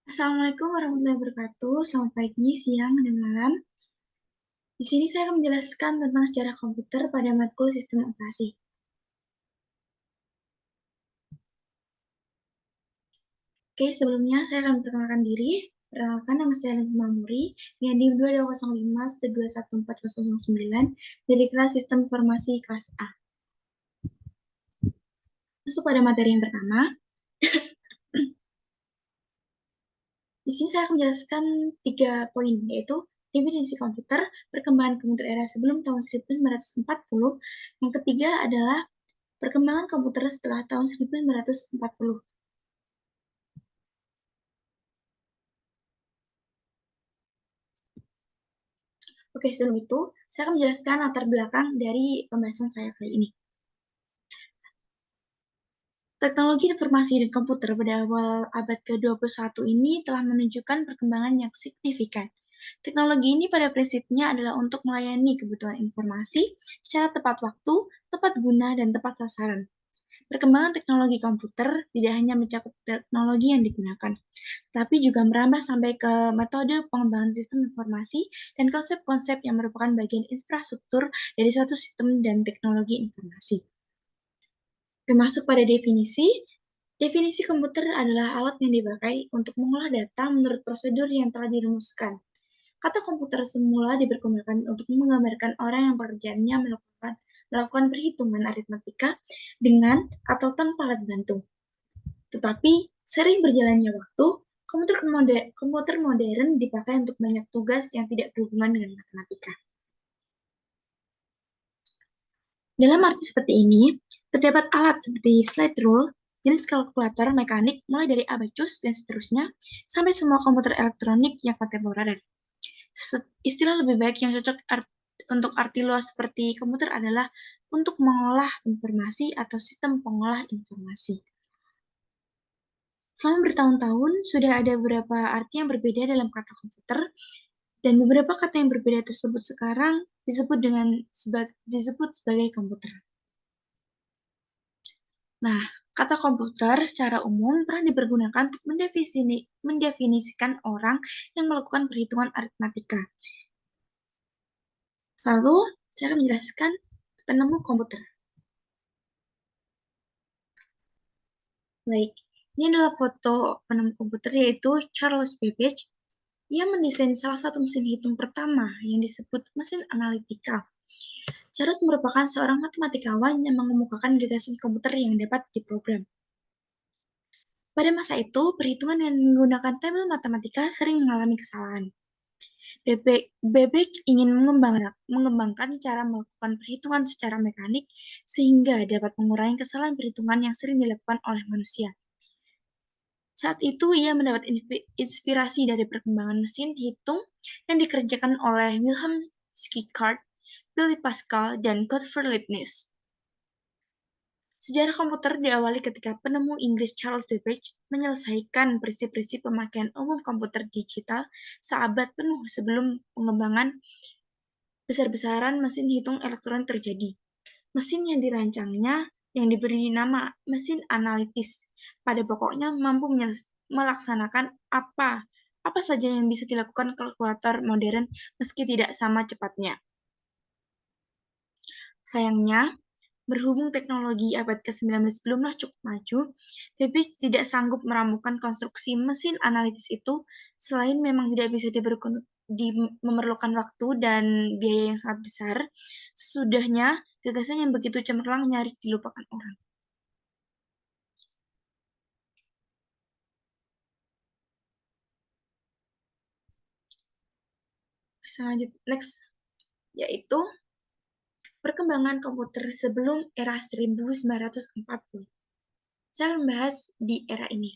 Assalamualaikum warahmatullahi wabarakatuh. Selamat pagi, siang, dan malam. Di sini saya akan menjelaskan tentang sejarah komputer pada matkul sistem operasi. Oke, sebelumnya saya akan memperkenalkan diri. Perkenalkan, nama saya Lenti Mamuri, dengan NIM 2205-1214009 dari kelas Sistem Informasi kelas A. Masuk pada materi yang pertama. Di sini saya akan menjelaskan 3 poin, yaitu definisi komputer, perkembangan komputer era sebelum tahun 1940. Yang ketiga adalah perkembangan komputer setelah tahun 1940. Oke, sebelum itu, saya akan menjelaskan latar belakang dari pembahasan saya kali ini. Teknologi informasi dan komputer pada awal abad ke-21 ini telah menunjukkan perkembangan yang signifikan. Teknologi ini pada prinsipnya adalah untuk melayani kebutuhan informasi secara tepat waktu, tepat guna, dan tepat sasaran. Perkembangan teknologi komputer tidak hanya mencakup teknologi yang digunakan, tapi juga merambah sampai ke metode pengembangan sistem informasi dan konsep-konsep yang merupakan bagian infrastruktur dari suatu sistem dan teknologi informasi. Termasuk pada definisi, definisi komputer adalah alat yang dipakai untuk mengolah data menurut prosedur yang telah dirumuskan. Kata komputer semula dipergunakan untuk menggambarkan orang yang pekerjaannya melakukan perhitungan aritmatika dengan atau tanpa alat bantu. Tetapi, sering berjalannya waktu, komputer modern dipakai untuk banyak tugas yang tidak berhubungan dengan matematika. Dalam arti seperti ini, terdapat alat seperti slide rule, jenis kalkulator mekanik mulai dari abacus dan seterusnya, sampai semua komputer elektronik yang kontemporer. Istilah lebih baik yang cocok untuk arti luas seperti komputer adalah untuk mengolah informasi atau sistem pengolah informasi. Selama bertahun-tahun, sudah ada beberapa arti yang berbeda dalam kata komputer, dan beberapa kata yang berbeda tersebut sekarang disebut sebagai komputer. Nah, kata komputer secara umum pernah dipergunakan untuk mendefinisikan orang yang melakukan perhitungan aritmatika. Lalu, saya akan menjelaskan penemu komputer. Baik, ini adalah foto penemu komputer yaitu Charles Babbage. Ia mendesain salah satu mesin hitung pertama yang disebut mesin analitikal. Charles merupakan seorang matematikawan yang mengemukakan gagasan komputer yang dapat diprogram. Pada masa itu, perhitungan yang menggunakan tabel matematika sering mengalami kesalahan. Babbage ingin mengembangkan cara melakukan perhitungan secara mekanik sehingga dapat mengurangi kesalahan perhitungan yang sering dilakukan oleh manusia. Saat itu, ia mendapat inspirasi dari perkembangan mesin hitung yang dikerjakan oleh Wilhelm Schickard, Louis Pascal, dan Gottfried Leibniz. Sejarah komputer diawali ketika penemu Inggris Charles Babbage menyelesaikan prinsip-prinsip pemakaian umum komputer digital seabad penuh sebelum pengembangan besar-besaran mesin hitung elektronik terjadi. Mesin yang dirancangnya yang diberi nama mesin analitis pada pokoknya mampu melaksanakan apa saja yang bisa dilakukan kalkulator modern meski tidak sama cepatnya. Sayangnya, berhubung teknologi abad ke-19 belumlah cukup maju, Babbage tidak sanggup meramukan konstruksi mesin analitis itu, selain memang tidak bisa memerlukan waktu dan biaya yang sangat besar. Sesudahnya, gagasan yang begitu cemerlang nyaris dilupakan orang. Selanjutnya, next, yaitu perkembangan komputer sebelum era 1940. Saya akan membahas di era ini.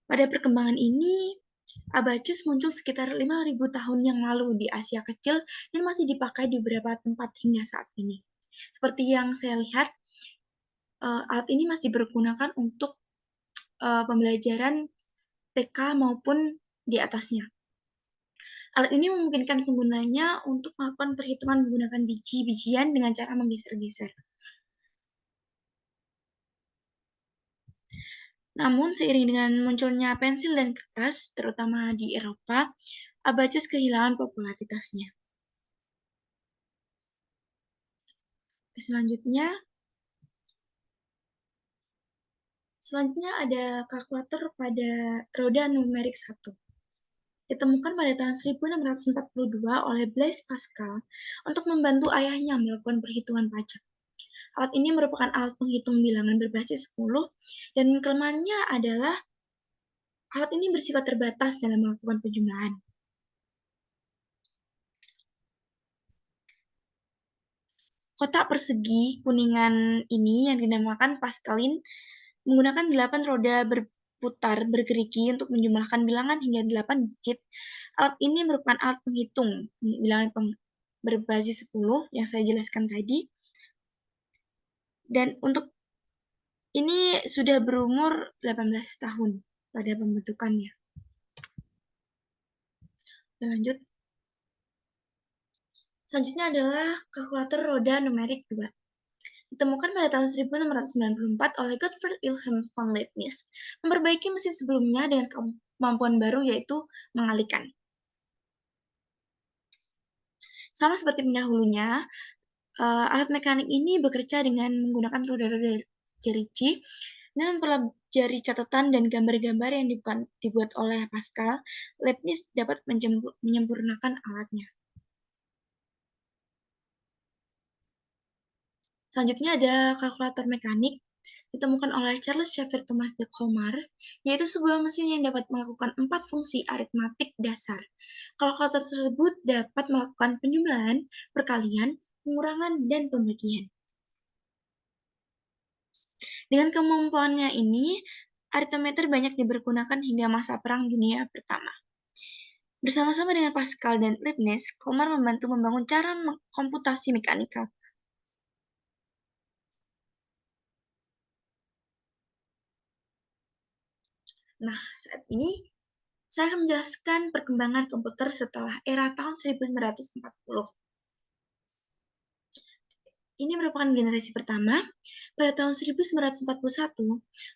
Pada perkembangan ini, abacus muncul sekitar 5.000 tahun yang lalu di Asia Kecil dan masih dipakai di beberapa tempat hingga saat ini. Seperti yang saya lihat, alat ini masih digunakan untuk pembelajaran TK maupun di atasnya. Alat ini memungkinkan penggunanya untuk melakukan perhitungan menggunakan biji-bijian dengan cara menggeser-geser. Namun, seiring dengan munculnya pensil dan kertas, terutama di Eropa, abacus kehilangan popularitasnya. Selanjutnya, ada kalkulator pada roda numerik 1. Ditemukan pada tahun 1642 oleh Blaise Pascal untuk membantu ayahnya melakukan perhitungan pajak. Alat ini merupakan alat penghitung bilangan berbasis 10, dan kelemahannya adalah alat ini bersifat terbatas dalam melakukan penjumlahan. Kotak persegi kuningan ini yang dinamakan Pascalin menggunakan 8 roda berputar bergerigi untuk menjumlahkan bilangan hingga 8 digit. Alat ini merupakan alat penghitung bilangan berbasis 10 yang saya jelaskan tadi. Dan untuk ini sudah berumur 18 tahun pada pembentukannya. Lanjut. Selanjutnya adalah kalkulator roda numerik 2. Ditemukan pada tahun 1694 oleh Gottfried Wilhelm von Leibniz, memperbaiki mesin sebelumnya dengan kemampuan baru yaitu mengalihkan. Sama seperti pendahulunya, alat mekanik ini bekerja dengan menggunakan roda-roda jerici dan mempelajari catatan dan gambar-gambar yang dibuat oleh Pascal. Leibniz dapat menyempurnakan alatnya. Selanjutnya ada kalkulator mekanik, ditemukan oleh Charles Xavier Thomas de Colmar, yaitu sebuah mesin yang dapat melakukan 4 fungsi aritmatik dasar. Kalkulator tersebut dapat melakukan penjumlahan, perkalian, pengurangan, dan pembagian. Dengan kemampuannya ini, aritometer banyak dipergunakan hingga masa Perang Dunia Pertama. Bersama-sama dengan Pascal dan Leibniz, Colmar membantu membangun cara komputasi mekanikal. Nah, saat ini saya akan menjelaskan perkembangan komputer setelah era tahun 1940. Ini merupakan generasi pertama. Pada tahun 1941,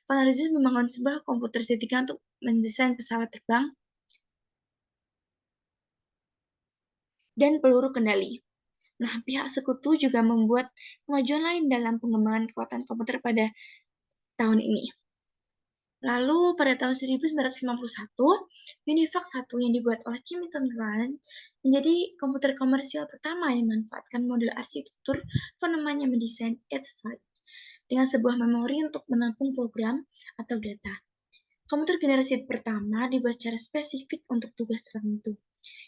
Von membangun sebuah komputer segitiga untuk mendesain pesawat terbang dan peluru kendali. Nah, pihak sekutu juga membuat kemajuan lain dalam pengembangan kekuatan komputer pada tahun ini. Lalu pada tahun 1951, Univac 1 yang dibuat oleh Hamilton Grant menjadi komputer komersial pertama yang memanfaatkan model arsitektur namanya mendesain 8-byte dengan sebuah memori untuk menampung program atau data. Komputer generasi pertama dibuat secara spesifik untuk tugas tertentu.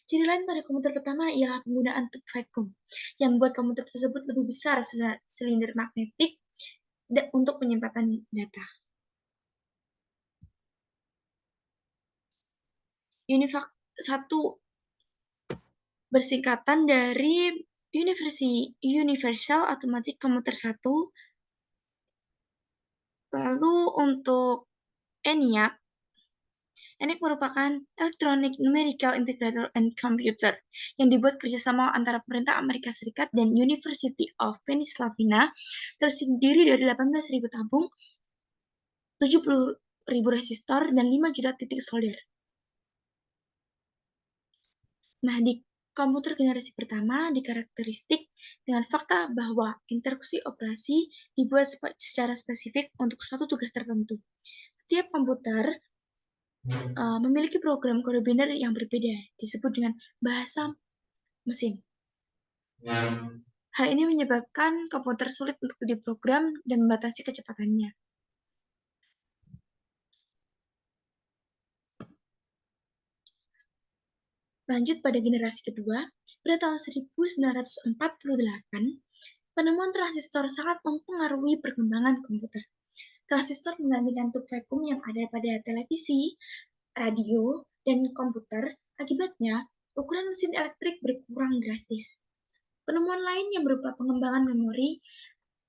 Ciri lain pada komputer pertama ialah penggunaan tube vacuum yang membuat komputer tersebut lebih besar silinder magnetik untuk penyimpan data. Univac 1 bersingkatan dari Universal Automatic Computer 1. Lalu untuk ENIAC merupakan Electronic Numerical Integrator and Computer yang dibuat kerjasama antara pemerintah Amerika Serikat dan University of Pennsylvania, terdiri dari 18.000 tabung, 70.000 resistor, dan 5 juta titik solder. Nah, di komputer generasi pertama dikarakteristik dengan fakta bahwa instruksi operasi dibuat secara spesifik untuk suatu tugas tertentu. Setiap komputer memiliki program kode biner yang berbeda, disebut dengan bahasa mesin. Hal ini menyebabkan komputer sulit untuk diprogram dan membatasi kecepatannya. Lanjut pada generasi kedua, pada tahun 1948, penemuan transistor sangat mempengaruhi perkembangan komputer. Transistor menggantikan tube vakum yang ada pada televisi, radio, dan komputer. Akibatnya, ukuran mesin elektrik berkurang drastis. Penemuan lain yang berupa pengembangan memori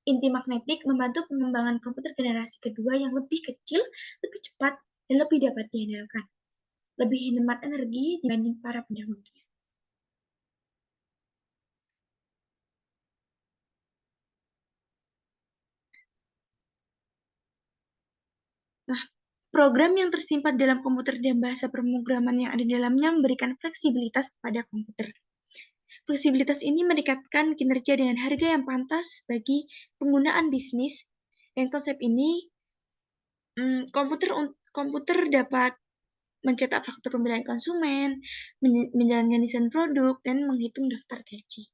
inti magnetik membantu pengembangan komputer generasi kedua yang lebih kecil, lebih cepat, dan lebih dapat diandalkan. Lebih hemat energi dibanding para pendahulunya. Nah, Program yang tersimpan dalam komputer dan bahasa pemrograman yang ada di dalamnya memberikan fleksibilitas pada komputer. Fleksibilitas ini meningkatkan kinerja dengan harga yang pantas bagi penggunaan bisnis. Dan konsep ini, komputer dapat mencetak faktur pembelian konsumen, menjalankan desain produk, dan menghitung daftar gaji.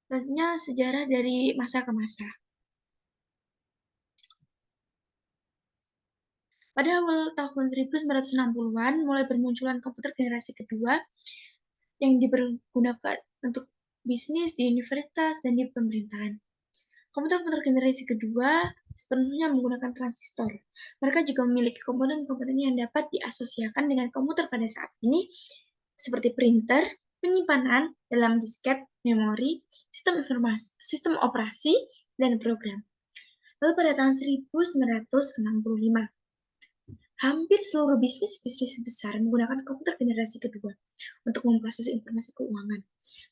Selanjutnya, sejarah dari masa ke masa. Pada awal tahun 1960-an, mulai bermunculan komputer generasi kedua yang dipergunakan untuk bisnis di universitas dan di pemerintahan. Komputer-komputer generasi kedua sepenuhnya menggunakan transistor. Mereka juga memiliki komponen-komponen yang dapat diasosiasikan dengan komputer pada saat ini, seperti printer, penyimpanan dalam disket, memori, sistem informasi, sistem operasi, dan program. Lalu pada tahun 1965, hampir seluruh bisnis besar menggunakan komputer generasi kedua untuk memproses informasi keuangan.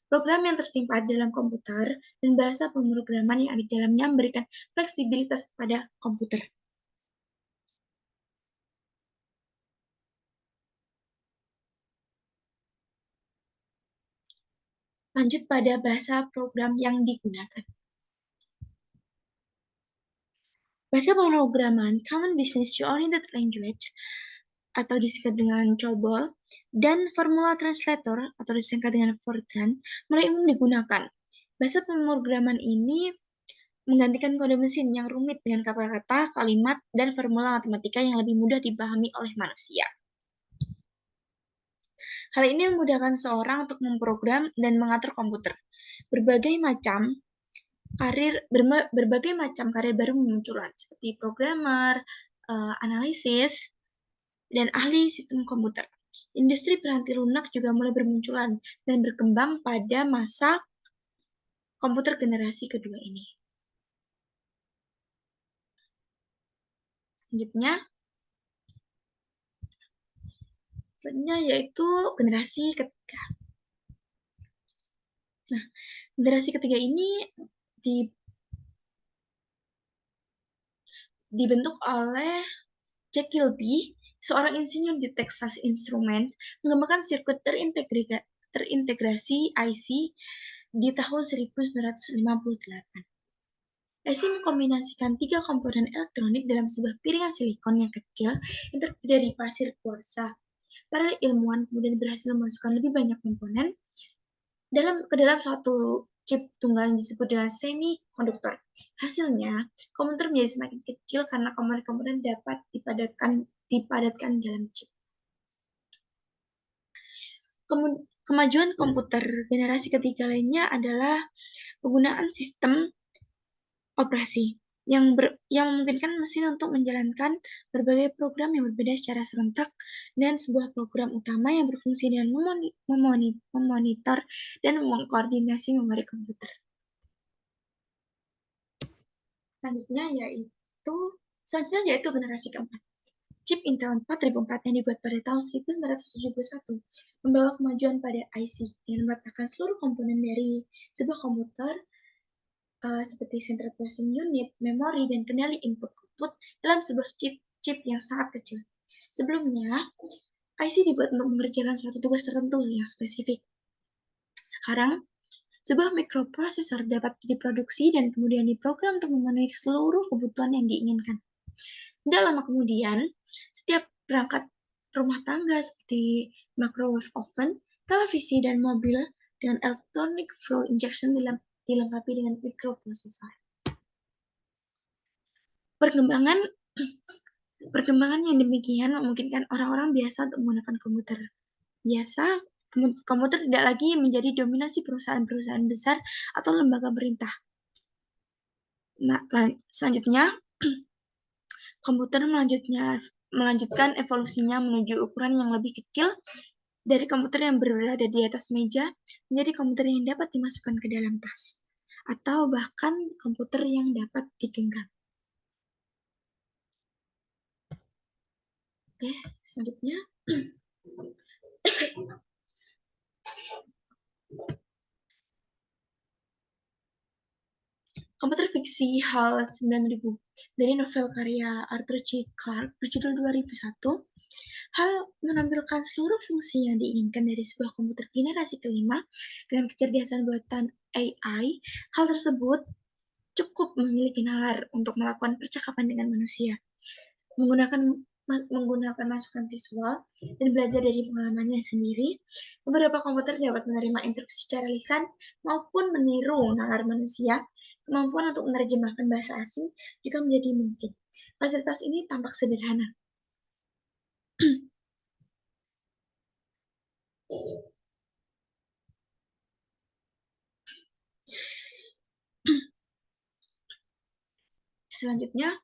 Program yang tersimpan dalam komputer dan bahasa pemrograman yang ada di dalamnya memberikan fleksibilitas pada komputer. Lanjut pada bahasa program yang digunakan. Bahasa pemrograman Common Business Oriented Language atau disingkat dengan COBOL dan Formula Translator atau disingkat dengan Fortran mulai umum digunakan. Bahasa pemrograman ini menggantikan kode mesin yang rumit dengan kata-kata, kalimat, dan formula matematika yang lebih mudah dipahami oleh manusia. Hal ini memudahkan seorang untuk memprogram dan mengatur komputer. Berbagai macam karir baru memunculkan seperti programmer, analisis, dan ahli sistem komputer. Industri peranti lunak juga mulai bermunculan dan berkembang pada masa komputer generasi kedua ini. Selanjutnya yaitu generasi ketiga. Nah, generasi ketiga ini dibentuk oleh Jack Kilby, seorang insinyur di Texas Instruments, mengembangkan sirkuit terintegrasi IC di tahun 1958. IC mengkombinasikan 3 komponen elektronik dalam sebuah piringan silikon yang kecil yang terdiri dari pasir kuarsa. Para ilmuwan kemudian berhasil memasukkan lebih banyak komponen ke dalam suatu chip tunggal yang disebut dengan semikonduktor. Hasilnya, komputer menjadi semakin kecil karena komponen-komponen dapat dipadatkan dalam chip. Kemajuan komputer generasi ketiga lainnya adalah penggunaan sistem operasi yang memungkinkan mesin untuk menjalankan berbagai program yang berbeda secara serentak dan sebuah program utama yang berfungsi dengan memonitor dan mengkoordinasi memori komputer. Selanjutnya yaitu generasi keempat. Chip Intel 4004 yang dibuat pada tahun 1971 membawa kemajuan pada IC yang meletakkan seluruh komponen dari sebuah komputer seperti Central Processing Unit, memori, dan kendali input-output dalam sebuah chip yang sangat kecil. Sebelumnya, IC dibuat untuk mengerjakan suatu tugas tertentu yang spesifik. Sekarang, sebuah mikroprosesor dapat diproduksi dan kemudian diprogram untuk memenuhi seluruh kebutuhan yang diinginkan. Tidak lama kemudian, setiap perangkat rumah tangga seperti microwave oven, televisi, dan mobil dengan electronic fuel injection dilengkapi dengan mikroprosesor. Perkembangan yang demikian memungkinkan orang-orang biasa untuk menggunakan komputer. Komputer tidak lagi menjadi dominasi perusahaan-perusahaan besar atau lembaga pemerintah. Nah, selanjutnya, komputer melanjutkan evolusinya menuju ukuran yang lebih kecil dari komputer yang berada di atas meja menjadi komputer yang dapat dimasukkan ke dalam tas atau bahkan komputer yang dapat digenggam. Oke, selanjutnya Komputer fiksi HAL 9000 dari novel karya Arthur C. Clarke berjudul 2001. HAL menampilkan seluruh fungsi yang diinginkan dari sebuah komputer generasi kelima dengan kecerdasan buatan AI. Hal tersebut cukup memiliki nalar untuk melakukan percakapan dengan manusia, menggunakan menggunakan masukan visual dan belajar dari pengalamannya sendiri. Beberapa komputer dapat menerima instruksi secara lisan maupun meniru nalar manusia. Kemampuan untuk menerjemahkan bahasa asing juga menjadi mungkin. Fasilitas ini tampak sederhana. Selanjutnya,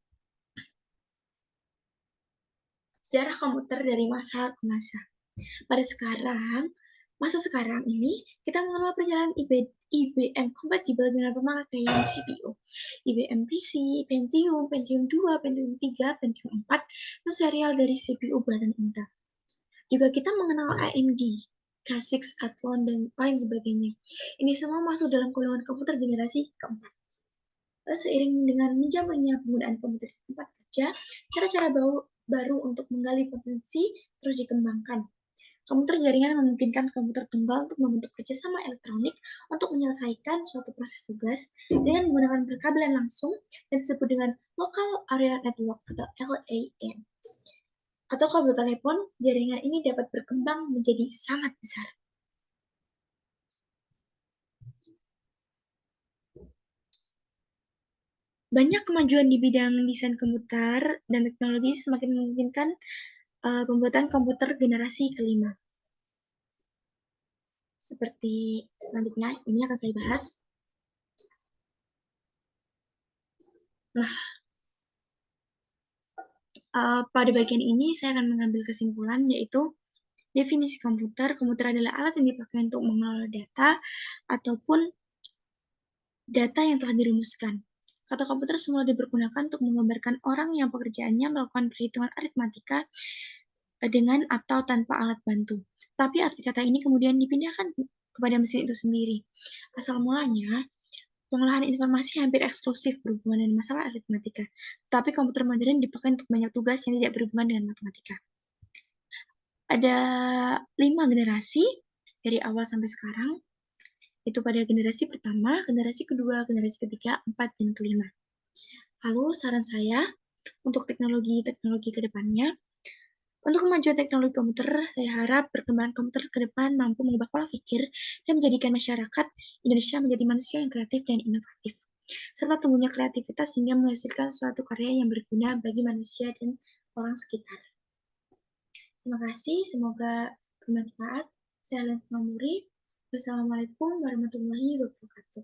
sejarah komputer dari masa ke masa. Pada masa sekarang ini, kita mengenal perjalanan IBM kompatibel dengan pemakaian CPU. IBM PC, Pentium, Pentium 2, Pentium 3, Pentium 4, dan serial dari CPU buatan Intel. Juga kita mengenal AMD, K6, Athlon, dan lain sebagainya. Ini semua masuk dalam golongan komputer generasi keempat. Seiring dengan menjamurnya penggunaan komputer di tempat kerja, cara-cara baru untuk menggali potensi terus dikembangkan. Komputer jaringan memungkinkan komputer tunggal untuk membentuk kerjasama elektronik untuk menyelesaikan suatu proses tugas dengan menggunakan perkabelan langsung yang disebut dengan Local Area Network atau LAN. Atau kabel telepon, jaringan ini dapat berkembang menjadi sangat besar. Banyak kemajuan di bidang desain komputer dan teknologi semakin memungkinkan pembuatan komputer generasi kelima. Seperti selanjutnya, ini akan saya bahas. Nah, pada bagian ini saya akan mengambil kesimpulan, yaitu definisi komputer. Komputer adalah alat yang dipakai untuk mengelola data ataupun data yang telah dirumuskan. Kata komputer semula dipergunakan untuk menggambarkan orang yang pekerjaannya melakukan perhitungan aritmatika dengan atau tanpa alat bantu. Tapi arti kata ini kemudian dipindahkan kepada mesin itu sendiri. Asal mulanya, pengolahan informasi hampir eksklusif berhubungan dengan masalah aritmatika. Tapi komputer modern dipakai untuk banyak tugas yang tidak berhubungan dengan matematika. Ada 5 generasi dari awal sampai sekarang. Itu pada generasi pertama, generasi kedua, generasi ketiga, 4, dan kelima. Lalu saran saya untuk teknologi-teknologi ke depannya, untuk kemajuan teknologi komputer, saya harap perkembangan komputer ke depan mampu mengubah pola pikir dan menjadikan masyarakat Indonesia menjadi manusia yang kreatif dan inovatif, serta tumbuhnya kreativitas sehingga menghasilkan suatu karya yang berguna bagi manusia dan orang sekitar. Terima kasih, semoga bermanfaat. Saya Helen Mamuri. Wassalamualaikum warahmatullahi wabarakatuh.